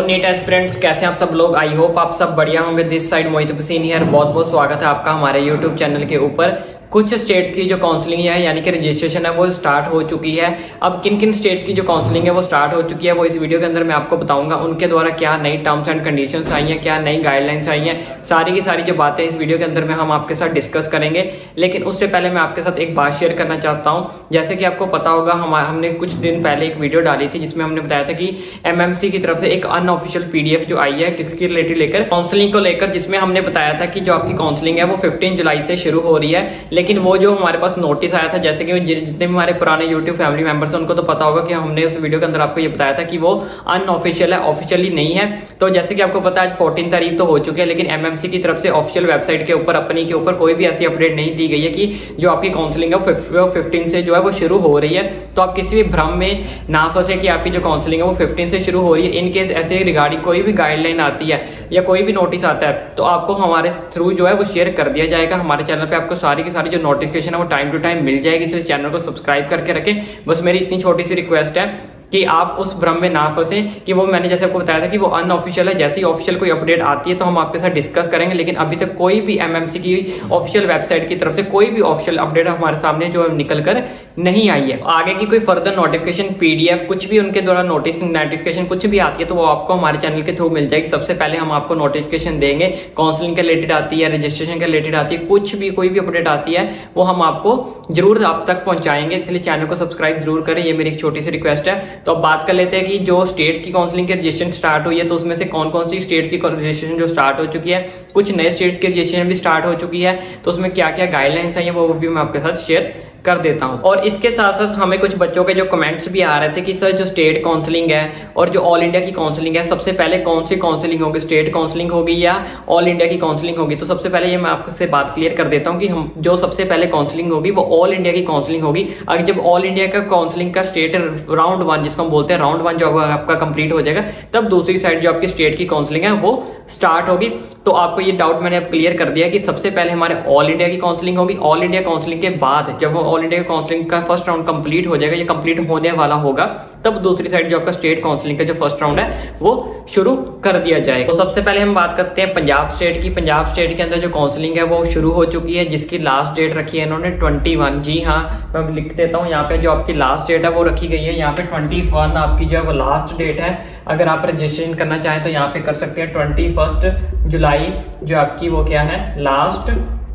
Hello NEET aspirants, कैसे हैं आप सब लोग। आई होप आप सब बढ़िया होंगे। This side Mohit Hussain here. बहुत बहुत स्वागत है आपका हमारे यूट्यूब चैनल के ऊपर। कुछ स्टेट्स की जो काउंसलिंग है यानी कि रजिस्ट्रेशन है वो स्टार्ट हो चुकी है। अब किन किन स्टेट्स की जो काउंसलिंग है वो स्टार्ट हो चुकी है वो इस वीडियो के अंदर मैं आपको बताऊंगा। उनके द्वारा क्या नई टर्म्स एंड कंडीशंस आई हैं, क्या नई गाइडलाइंस आई हैं, सारी की सारी जो बातें इस वीडियो के अंदर में हम आपके साथ डिस्कस करेंगे। लेकिन उससे पहले मैं आपके साथ एक बात शेयर करना चाहता हूँ। जैसे कि आपको पता होगा हमने कुछ दिन पहले एक वीडियो डाली थी जिसमें हमने बताया था कि एमएमसी की तरफ से एक अनऑफिशियल पीडीएफ जो आई है किसकी रिलेटेड लेकर, काउंसलिंग को लेकर, जिसमें हमने बताया था कि जो आपकी काउंसलिंग है वो 15 जुलाई से शुरू हो रही है। लेकिन वो जो हमारे पास नोटिस आया था, जैसे कि जितने भी हमारे पुराने यूट्यूब फैमिली मेंबर्स हैं उनको तो पता होगा कि हमने उस वीडियो के अंदर आपको ये बताया था कि वो अनऑफिशियल है, ऑफिशियली नहीं है। तो जैसे कि आपको पता है आज 14 तारीख तो हो चुकी है, लेकिन एमएमसी की तरफ से ऑफिशियल वेबसाइट के ऊपर अपनी के ऊपर कोई भी ऐसी अपडेट नहीं दी गई है कि जो आपकी काउंसलिंग है वो 15 से जो है वो शुरू हो रही है। तो आप किसी भी भ्रम में ना फंसे कि आपकी जो काउंसलिंग है वो 15 से शुरू हो रही है। इन केस ऐसे रिगार्डिंग कोई भी गाइडलाइन आती है या कोई भी नोटिस आता है तो आपको हमारे थ्रू जो है वो शेयर कर दिया जाएगा। हमारे चैनल पे आपको सारी की सारी जो नोटिफिकेशन है वो टाइम टू टाइम मिल जाएगी, इसलिए चैनल को सब्सक्राइब करके रखें। बस मेरी इतनी छोटी सी रिक्वेस्ट है कि आप उस भ्रम में ना फंसे कि वो मैंने जैसे आपको बताया था कि वो अनऑफिशियल है। जैसे ही ऑफिशियल कोई अपडेट आती है तो हम आपके साथ डिस्कस करेंगे। लेकिन अभी तक कोई भी एमएमसी की ऑफिशियल वेबसाइट की तरफ से कोई भी ऑफिशियल अपडेट हमारे सामने जो निकल कर नहीं आई है। आगे की कोई फर्दर नोटिफिकेशन, पीडीएफ, कुछ भी उनके द्वारा नोटिस, नोटिफिकेशन कुछ भी आती है तो वो आपको हमारे चैनल के थ्रू मिल जाएगी। सबसे पहले हम आपको नोटिफिकेशन देंगे। काउंसलिंग के रिलेटेड आती है, रजिस्ट्रेशन के रिलेटेड आती है, कुछ भी कोई भी अपडेट आती है वो हम आपको जरूर आप तक पहुंचाएंगे। इसलिए चैनल को सब्सक्राइब जरूर करें, ये मेरी एक छोटी सी रिक्वेस्ट है। तो अब बात कर लेते हैं कि जो स्टेट्स की काउंसलिंग की रजिस्ट्रेशन स्टार्ट हुई है तो उसमें से कौन कौन सी स्टेट्स की रजिस्ट्रेशन जो स्टार्ट हो चुकी है। कुछ नए स्टेट्स की रजिस्ट्रेशन भी स्टार्ट हो चुकी है, तो उसमें क्या क्या गाइडलाइंस आई है वो भी मैं आपके साथ शेयर कर देता हूं। और इसके साथ साथ हमें कुछ बच्चों के जो कमेंट्स भी आ रहे थे कि सर जो स्टेट काउंसलिंग है और जो ऑल इंडिया की काउंसलिंग है, सबसे पहले कौन सी काउंसलिंग होगी, स्टेट काउंसलिंग होगी या ऑल इंडिया की काउंसलिंग होगी। तो सबसे पहले ये मैं आपसे बात क्लियर कर देता हूं कि हम जो सबसे पहले काउंसलिंग होगी वो ऑल इंडिया की काउंसलिंग होगी। अगर जब ऑल इंडिया का काउंसलिंग का स्टेट राउंड 1 जिसको हम बोलते हैं राउंड 1 जो आपका कंप्लीट हो जाएगा, तब दूसरी साइड जो आपकी स्टेट की काउंसलिंग है वो स्टार्ट होगी। तो आपको ये डाउट मैंने अब क्लियर कर दिया कि सबसे पहले हमारे ऑल इंडिया की काउंसलिंग होगी। ऑल इंडिया काउंसलिंग के बाद जब ऑल इंडिया काउंसलिंग का फर्स्ट राउंड कंप्लीट हो जाएगा, ये कंप्लीट होने वाला होगा, तब दूसरी साइड जो आपका स्टेट काउंसलिंग का जो फर्स्ट राउंड है वो शुरू कर दिया जाएगा। तो सबसे पहले हम बात करते हैं पंजाब स्टेट की। पंजाब स्टेट के अंदर जो काउंसलिंग है वो शुरू हो चुकी है, जिसकी लास्ट डेट रखी है इन्होंने 21। जी हाँ, मैं लिख देता हूँ यहाँ पे जो आपकी लास्ट डेट है वो रखी गई है। यहाँ पे 21 आपकी जो है वो लास्ट डेट है। अगर आप रजिस्ट्रेशन करना चाहें तो यहाँ पे कर सकते हैं। 21 जुलाई जो आपकी वो क्या है, लास्ट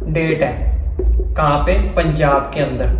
डेट है। कहाँ पे? पंजाब के अंदर।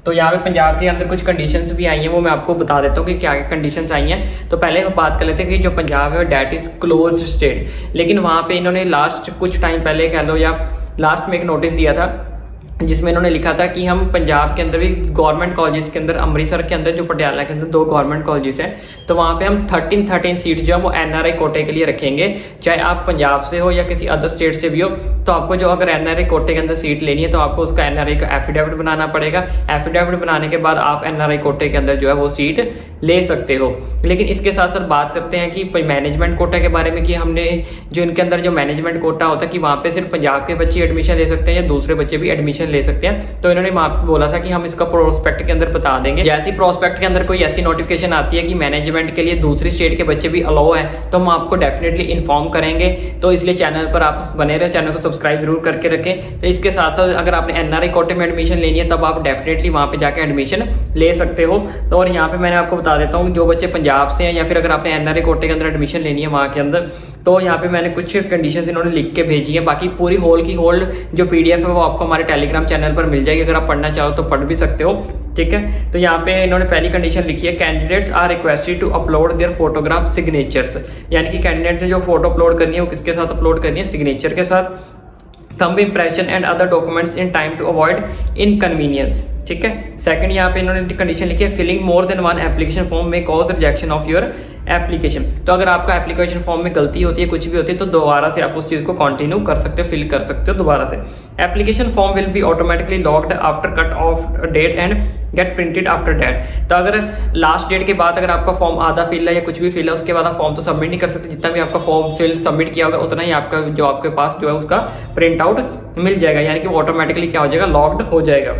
तो यहाँ पे पंजाब के अंदर कुछ कंडीशंस भी आई हैं, वो मैं आपको बता देता हूँ कि क्या क्या कंडीशंस आई हैं। तो पहले हम बात कर लेते हैं कि जो पंजाब है डेट इज क्लोज स्टेट, लेकिन वहाँ पे इन्होंने लास्ट कुछ टाइम पहले कह लो या लास्ट में एक नोटिस दिया था जिसमें इन्होंने लिखा था कि हम पंजाब के अंदर भी गवर्नमेंट कॉलेजेस के अंदर, अमृतसर के अंदर जो पटियाला के अंदर 2 गवर्नमेंट कॉलेजेस हैं, तो वहाँ पे हम 13 सीट जो है वो एनआरआई कोटे के लिए रखेंगे। चाहे आप पंजाब से हो या किसी अदर स्टेट से भी हो, तो आपको जो अगर एनआरआई कोटे के अंदर सीट लेनी है तो आपको उसका एनआरआई का एफिडेविट बनाना पड़ेगा। एफिडेविट बनाने के बाद आप एनआरआई कोटे के अंदर जो है वो सीट ले सकते हो। लेकिन इसके साथ साथ बात करते हैं कि मैनेजमेंट कोटा के बारे में कि हमने जो इनके अंदर जो मैनेजमेंट कोटा होता है कि वहाँ पे सिर्फ पंजाब के बच्चे एडमिशन ले सकते हैं या दूसरे बच्चे भी एडमिशन ले सकते हैं। तो इन्होंने वहां पे बोला था कि हम इसका प्रोस्पेक्ट के अंदर बता देंगे। जैसे ही प्रोस्पेक्ट के अंदर कोई ऐसी नोटिफिकेशन आती है कि मैनेजमेंट के लिए दूसरी स्टेट के बच्चे भी अलाउ है तो हम आपको डेफिनेटली इन्फॉर्म करेंगे। तो इसलिए चैनल पर आप बने रहे, चैनल को सब्सक्राइब जरूर करके रखें। तो इसके साथ साथ अगर आपने एनआरआई कोटे में एडमिशन लेनी है तब आप डेफिनेटली वहां पे जाकर एडमिशन ले सकते हो। तो और यहाँ पे मैंने आपको बता देता हूँ जो बच्चे पंजाब से हैं या फिर अगर आपने एनआरआई कोटे के अंदर एडमिशन लेनी है वहां के अंदर, तो यहाँ पे मैंने कुछ कंडीशंस इन्होंने लिख के भेजी है। बाकी पूरी होल की होल जो पीडीएफ है वो आपको हमारे टेलीग्राम चैनल पर मिल जाएगी, अगर आप पढ़ना चाहो तो पढ़ भी सकते हो। ठीक है, तो यहाँ पे इन्होंने पहली कंडीशन लिखी है, candidates are requested to upload their photograph signatures. यानी कि कैंडिडेट ने जो फोटो अपलोड करनी है वो किसके साथ अपलोड करनी है, सिग्नेचर के साथ, thumb impression and other documents in time to avoid inconvenience. ठीक है। सेकंड यहाँ पे इन्होंने कंडीशन लिखी है, filling more than 1 application form में cause rejection of your application. तो अगर आपका एप्लीकेशन फॉर्म में गलती होती है, कुछ भी होती है, तो दोबारा से आप उस चीज को कंटिन्यू कर सकते हो, फिल कर सकते हो दोबारा से। Application form will be automatically logged after cut off date and get printed after date. तो अगर लास्ट डेट के बाद अगर आपका फॉर्म आधा फिल है या कुछ भी फिल है, उसके बाद आप फॉर्म तो सबमिट नहीं कर सकते। जितना भी आपका फॉर्म फिल सबमिट किया होगा उतना ही आपका जो आपके पास जो है उसका प्रिंट आउट मिल जाएगा, यानी कि वो ऑटोमेटिकली क्या हो जाएगा, लॉग्ड हो जाएगा।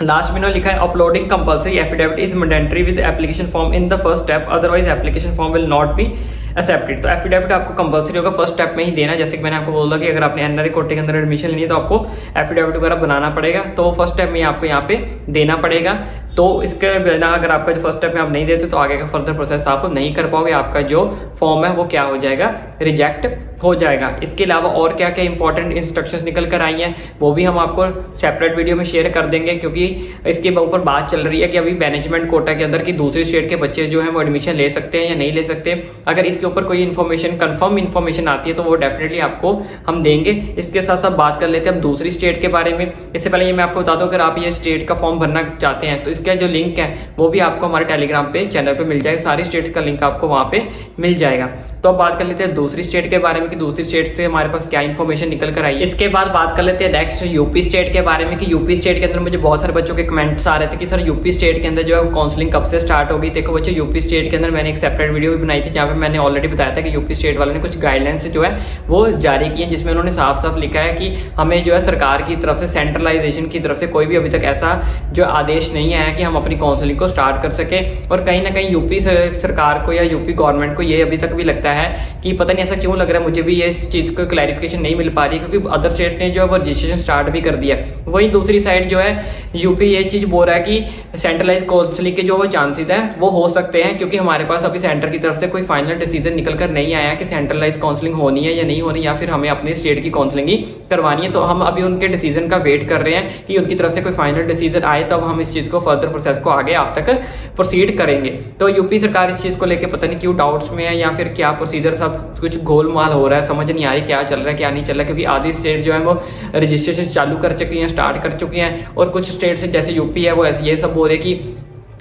लास्ट में इन्होंने लिखा है uploading compulsory affidavit is mandatory with application form in the first step, otherwise application form will not be accepted. तो एफिडेविट आपको कंपल्सरी होगा फर्स्ट स्टेप में ही देना। जैसे कि मैंने आपको बोला कि अगर आपने एनआरआई कोटे के अंदर एडमिशन लेनी है तो आपको एफिडेविट वगैरह बनाना पड़ेगा, तो फर्स्ट स्टेप में आपको यहाँ पे देना पड़ेगा। तो इसके बिना अगर आपका जो फर्स्ट स्टेप में आप नहीं देते तो आगे का फर्दर प्रोसेस आप नहीं कर पाओगे, आपका जो फॉर्म है वो क्या हो जाएगा, रिजेक्ट हो जाएगा। इसके अलावा और क्या क्या इंपॉर्टेंट इंस्ट्रक्शंस निकल कर आई हैं वो भी हम आपको सेपरेट वीडियो में शेयर कर देंगे, क्योंकि इसके ऊपर बात चल रही है कि अभी मैनेजमेंट कोटा के अंदर की दूसरी स्टेट के बच्चे जो हैं वो एडमिशन ले सकते हैं या नहीं ले सकते। अगर इसके ऊपर कोई इन्फॉर्मेशन कंफर्म इन्फॉर्मेशन आती है तो वो डेफिनेटली आपको हम देंगे। इसके साथ साथ बात कर लेते हैं अब दूसरी स्टेट के बारे में। इससे पहले ये मैं आपको बता दूं, अगर आप ये स्टेट का फॉर्म भरना चाहते हैं तो इसका जो लिंक है वो भी आपको हमारे टेलीग्राम पे चैनल पे मिल जाएगा, सारी स्टेट्स का लिंक आपको वहां पे मिल जाएगा। तो अब बात कर लेते हैं दूसरी स्टेट के बारे में कि दूसरी स्टेट से हमारे पास क्या इन्फॉर्मेशन निकल कर आई है। इसके बाद बात कर लेते हैं नेक्स्ट यूपी स्टेट के बारे में कि यूपी स्टेट के अंदर मुझे बहुत सारे बच्चों के कमेंट्स आ रहे थे कि सर यूपी स्टेट के अंदर जो है काउंसलिंग कब से स्टार्ट होगी। देखो बच्चों, यूपी स्टेट के अंदर मैंने एक सेपरेट वीडियो भी बनाई थी जहाँ पे मैंने ऑलरेडी बताया था कि यूपी स्टेट वालों ने कुछ गाइडलाइंस जो है वो जारी की है, जिसमें उन्होंने साफ साफ लिखा है कि हमें जो है सरकार की तरफ से, सेंट्रलाइजेशन की तरफ से कोई भी अभी तक ऐसा जो आदेश नहीं आया कि हम अपनी काउंसलिंग को स्टार्ट कर सके। और कहीं ना कहीं यूपी सरकार को या यूपी गवर्नमेंट को ये अभी तक भी लगता है कि पता नहीं ऐसा क्यों लग रहा है, मुझे भी ये इस चीज को क्लैरिफिकेशन नहीं मिल पा रही है, क्योंकि अदर स्टेट ने जो है वो रजिस्ट्रेशन स्टार्ट भी कर दिया। वहीं दूसरी साइड जो है यूपी ये चीज बोल रहा है कि सेंट्रलाइज काउंसलिंग के जो वो चांसेस हैं वो हो सकते हैं, क्योंकि हमारे पास अभी सेंटर की तरफ से कोई फाइनल डिसीजन निकल कर नहीं आया कि सेंट्रलाइज काउंसलिंग होनी है या नहीं होनी, या फिर हमें अपने स्टेट की काउंसलिंग ही करवानी है। तो हम अभी उनके डिसीजन का वेट कर रहे हैं कि उनकी तरफ से कोई फाइनल डिसीजन आए, तब हम इस चीज को फर्दर प्रोसेस को आगे आप तक प्रोसीड करेंगे। तो यूपी सरकार इस चीज को लेकर पता नहीं क्यों डाउट्स में है, या फिर क्या प्रोसीजर सब कुछ गोलमाल हो रहा है, समझ नहीं आ रही क्या चल रहा है क्या नहीं चल रहा है, क्योंकि आधी स्टेट जो है वो रजिस्ट्रेशन चालू कर चुकी हैं, स्टार्ट कर चुकी हैं, और कुछ स्टेट से जैसे यूपी है वो ये सब बोल रहे कि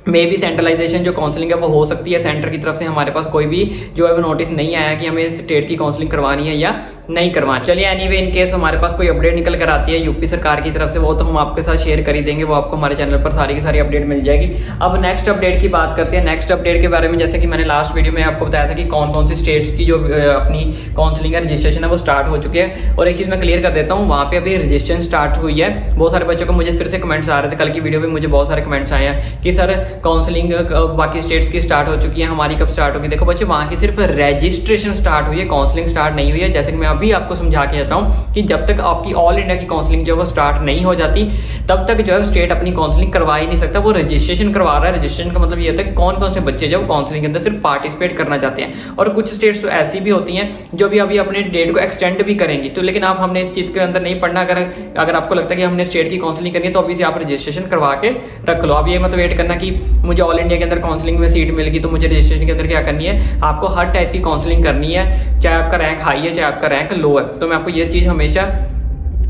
मे भी सेंट्रलाइजेशन जो काउंसलिंग है वो हो सकती है सेंटर की तरफ से। हमारे पास कोई भी जो है वो नोटिस नहीं आया कि हमें स्टेट की काउंसलिंग करवानी है या नहीं करवानी। चलिए एनीवे, इन केस हमारे पास कोई अपडेट निकल कर आती है यूपी सरकार की तरफ से, वो तो हम आपके साथ शेयर कर ही देंगे, वो आपको हमारे चैनल पर सारी की सारी अपडेट मिल जाएगी। अब नेक्स्ट अपडेट की बात करते हैं। नेक्स्ट अपडेट के बारे में जैसे कि मैंने लास्ट वीडियो में आपको बताया था कि कौन कौन सी स्टेट्स की जो अपनी काउंसलिंग है, रजिस्ट्रेशन है वो स्टार्ट हो चुकी है। और एक चीज मैं क्लियर कर देता हूँ, वहाँ पे अभी रजिस्ट्रेशन स्टार्ट हुई है। बहुत सारे बच्चों को मुझे फिर से कमेंट्स आ रहे थे, कल की वीडियो में मुझे बहुत सारे कमेंट्स आए हैं कि सर काउंसलिंग बाकी स्टेट्स की स्टार्ट हो चुकी है, हमारी कब स्टार्ट होगी। देखो बच्चों, वहां की सिर्फ रजिस्ट्रेशन स्टार्ट हुई है, काउंसलिंग स्टार्ट नहीं हुई है। जैसे कि मैं अभी आपको समझा के जाता हूं कि जब तक आपकी ऑल इंडिया की काउंसलिंग जो है वो स्टार्ट नहीं हो जाती तब तक जो है स्टेट अपनी काउंसलिंग करवा ही नहीं सकता, वो रजिस्ट्रेशन करवा रहा है। रजिस्ट्रेशन का मतलब ये होता है कि कौन कौन से बच्चे जो काउंसलिंग के अंदर सिर्फ पार्टिसिपेट करना चाहते हैं। और कुछ स्टेट्स तो ऐसी भी होती हैं जो भी अभी अपने डेट को एक्सटेंड भी करेंगी। तो लेकिन आप हमने इस चीज के अंदर नहीं पढ़ना। अगर आपको लगता है कि हमने स्टेट की काउंसलिंग करनी है तो अभी आप रजिस्ट्रेशन करवा के रख लो। अब ये मत वेट करना कि मुझे ऑल इंडिया के अंदर काउंसलिंग में सीट मिल गई तो मुझे रजिस्ट्रेशन के अंदर क्या करनी है, आपको हर टाइप की काउंसलिंग करनी है, चाहे आपका रैंक हाई है चाहे आपका रैंक लो है। तो मैं आपको ये चीज हमेशा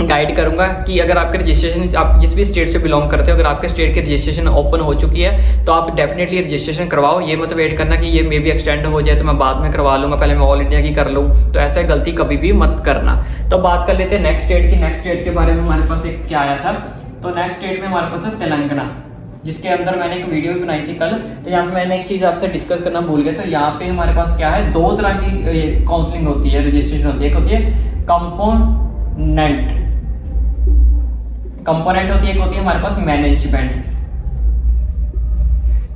गाइड करूंगा कि अगर आपके रजिस्ट्रेशन, आप जिस भी स्टेट से बिलोंग करते हो, अगर आपके स्टेट की रजिस्ट्रेशन ओपन हो चुकी है तो आप डेफिनेटली रजिस्ट्रेशन करवाओ। ये मत वेट करना कि ये मे भी एक्सटेंड हो जाए तो मैं बाद में करवा लूंगा, पहले मैं ऑल इंडिया की कर लूँ। तो ऐसा गलती कभी भी मत करना। तो बात कर लेते हैं नेक्स्ट स्टेट की। नेक्स्ट स्टेट के बारे में हमारे पास एक क्या आया था, तो नेक्स्ट स्टेट में हमारे पास है तेलंगाना, जिसके अंदर मैंने एक वीडियो भी बनाई थी कल। तो यहाँ पे मैंने एक चीज आपसे डिस्कस करना भूल गया। तो यहाँ पे हमारे पास क्या है, दो तरह की काउंसलिंग होती है, रजिस्ट्रेशन होती है। एक होती है कंपोनेंट होती है, एक होती है हमारे पास मैनेजमेंट।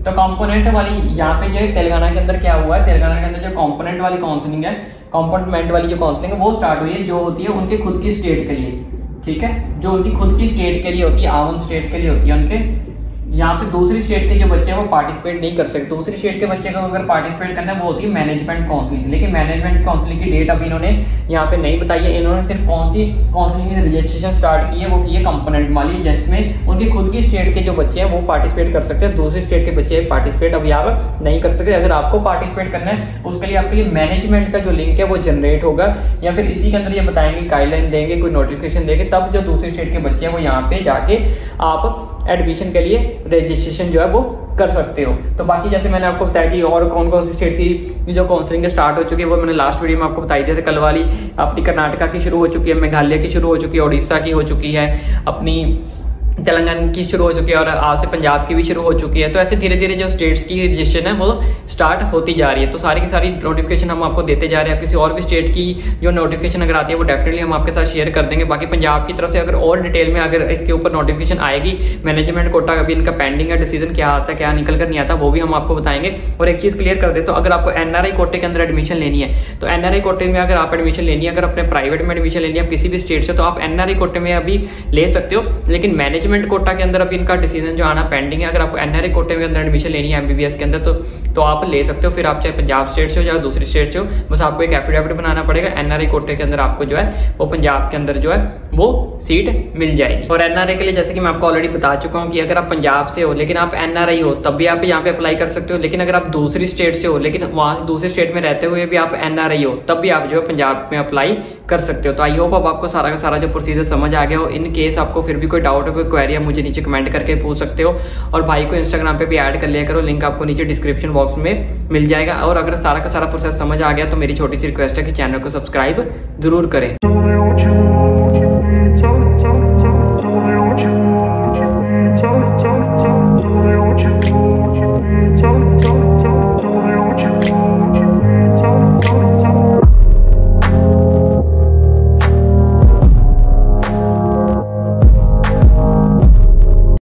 तो कंपोनेंट वाली यहाँ पे जो तेलंगाना के अंदर क्या हुआ है, तेलंगाना के अंदर जो कंपोनेंट वाली काउंसलिंग है, कंपोनेंट वाली जो काउंसलिंग है वो स्टार्ट हुई है, जो होती है उनके खुद की स्टेट के लिए। ठीक है, जो उनकी खुद की स्टेट के लिए होती है, आवन स्टेट के लिए होती है उनके। यहाँ पे दूसरी स्टेट के जो बच्चे हैं वो पार्टिसिपेट नहीं कर सकते। दूसरी स्टेट के बच्चे को अगर पार्टिसिपेट करना है वो होती है मैनेजमेंट काउंसलिंग। लेकिन मैनेजमेंट काउंसलिंग की डेट अभी इन्होंने यहाँ पे नहीं बताई है। इन्होंने सिर्फ कौन सी काउंसलिंग की रजिस्ट्रेशन स्टार्ट की है, वो की है कंपोनेंट वाली, जिसमें उनकी खुद की स्टेट के जो बच्चे हैं वो पार्टिसिपेट कर सकते हैं। दूसरी स्टेट के बच्चे पार्टिसिपेट अभी आप नहीं कर सकते। अगर आपको पार्टिसिपेट करना है उसके लिए आपके लिए मैनेजमेंट का जो लिंक है वो जनरेट होगा, या फिर इसी के अंदर ये बताएंगे, गाइडलाइन देंगे, कोई नोटिफिकेशन देंगे, तब जो दूसरी स्टेट के बच्चे हैं वो यहाँ पे जाके आप एडमिशन के लिए रजिस्ट्रेशन जो है वो कर सकते हो। तो बाकी जैसे मैंने आपको बताया कि और कौन कौन सी स्टेट की जो काउंसलिंग स्टार्ट हो चुकी है वो मैंने लास्ट वीडियो में आपको बताई थी। कल वाली अपनी कर्नाटका की शुरू हो चुकी है, मेघालय की शुरू हो चुकी है, उड़ीसा की हो चुकी है, अपनी तेलंगाना की शुरू हो चुकी है और आज से पंजाब की भी शुरू हो चुकी है। तो ऐसे धीरे धीरे जो स्टेट्स की रजिस्ट्रेशन है वो स्टार्ट होती जा रही है। तो सारी की सारी नोटिफिकेशन हम आपको देते जा रहे हैं। किसी और भी स्टेट की जो नोटिफिकेशन अगर आती है वो डेफिनेटली हम आपके साथ शेयर कर देंगे। बाकी पंजाब की तरफ से अगर और डिटेल में अगर इसके ऊपर नोटिफिकेशन आएगी, मैनेजमेंट कोटा अभी इनका पेंडिंग है, डिसीजन क्या आता है क्या निकल कर नहीं आता वो भी हम आपको बताएंगे। और एक चीज क्लियर कर दे, तो अगर आपको एनआरआई कोटे के अंदर एडमिशन लेनी है तो एनआरआई कोटे में अगर आप एडमिशन लेनी है, अगर अपने प्राइवेट में एडमिशन लेनी है किसी भी स्टेट से, तो आप एनआरआई कोटे में अभी ले सकते हो। लेकिन मैनेजमेंट कोटा के अंदर अभी इनका डिसीजन जो आना पेंडिंग है। अगर आपको एनआरआई कोटे के अंदर एडमिशन लेनी है एमबीबीएस के अंदर तो आप ले सकते हो। फिर आप चाहे पंजाब स्टेट से हो या दूसरी स्टेट से हो, बस आपको एक एफिडेविट बनाना पड़ेगा। एनआरआई कोटे के अंदर आपको जो है वो पंजाब के अंदर जो है वो सीट मिल जाएगी। और एनआरआई के लिए जैसे कि मैं आपको ऑलरेडी बता चुका हूँ कि अगर आप पंजाब से हो लेकिन आप एनआरआई हो तब भी आप यहाँ पे अप्लाई कर सकते हो। लेकिन अगर आप दूसरी स्टेट से हो लेकिन वहां से दूसरी स्टेट में रहते हुए भी आप एनआरआई हो तब भी आप जो है पंजाब में अप्लाई कर सकते हो। तो आई होप अब आपको सारा का सारा जो प्रोसीजर समझ आ गया हो। इन केस आपको फिर भी कोई डाउट हो, कोई क्वेरी है, मुझे नीचे कमेंट करके पूछ सकते हो। और भाई को इंस्टाग्राम पे भी ऐड कर लिया करो, लिंक आपको नीचे डिस्क्रिप्शन बॉक्स में मिल जाएगा। और अगर सारा का सारा प्रोसेस समझ आ गया तो मेरी छोटी सी रिक्वेस्ट है कि चैनल को सब्सक्राइब जरूर करें।